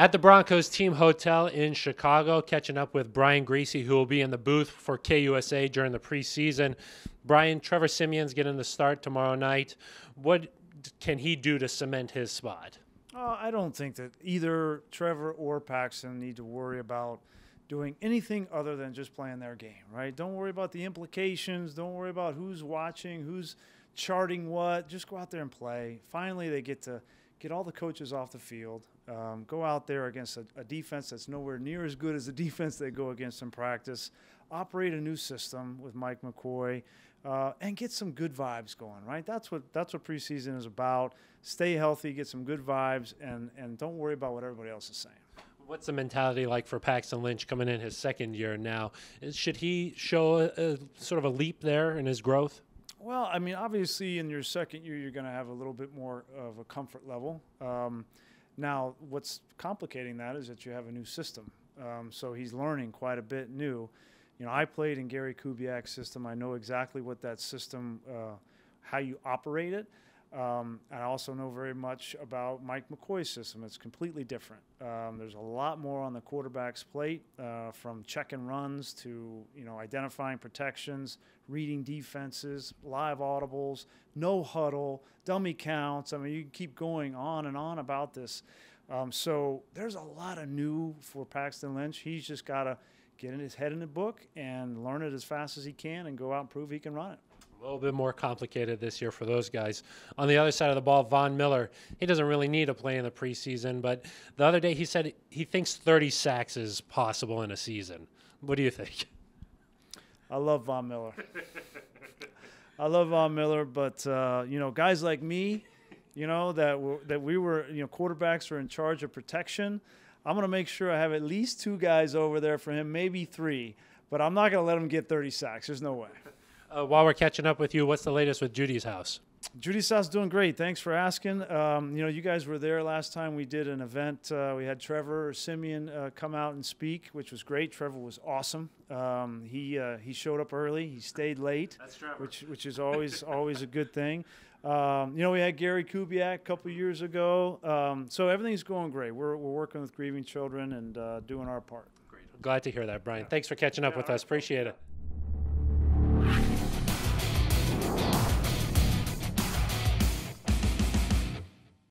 At the Broncos team hotel in Chicago, catching up with Brian Griese, who will be in the booth for KUSA during the preseason. Brian, Trevor Siemian's getting the start tomorrow night. What can he do to cement his spot? I don't think that either Trevor or Paxton need to worry about doing anything other than just playing their game, right? Don't worry about the implications. Don't worry about who's watching, who's charting what. Just go out there and play. Finally, they get to get all the coaches off the field, go out there against a defense that's nowhere near as good as the defense they go against in practice, operate a new system with Mike McCoy, and get some good vibes going, right? That's what preseason is about. Stay healthy, get some good vibes, and don't worry about what everybody else is saying. What's the mentality like for Paxton Lynch coming in his second year now? Should he show a sort of a leap there in his growth? Well, I mean, obviously in your second year, you're going to have a little bit more of a comfort level. Now, what's complicating that is that you have a new system. So he's learning quite a bit new. You know, I played in Gary Kubiak's system. I know exactly what that system, how you operate it. I also know very much about Mike McCoy's system. It's completely different. There's a lot more on the quarterback's plate, from check and runs to, identifying protections, reading defenses, live audibles, no huddle, dummy counts. I mean, you can keep going on and on about this. So there's a lot of new for Paxton Lynch. He's just got to get his head in the book and learn it as fast as he can and go out and prove he can run it. A little bit more complicated this year for those guys. On the other side of the ball, Von Miller, he doesn't really need to play in the preseason, but the other day he said he thinks 30 sacks is possible in a season. What do you think? I love Von Miller. I love Von Miller, but, guys like me, that we were, quarterbacks were in charge of protection. I'm going to make sure I have at least 2 guys over there for him, maybe 3, but I'm not going to let him get 30 sacks. There's no way. While we're catching up with you, what's the latest with Judy's house? Judy's house doing great. Thanks for asking. You guys were there last time we did an event. We had Trevor Siemian come out and speak, which was great. Trevor was awesome. He showed up early. He stayed late. That's Trevor. Which is always a good thing. We had Gary Kubiak a couple years ago. So everything's going great. We're working with grieving children and doing our part. Great. Glad to hear that, Brian. Thanks for catching up with us. Appreciate it.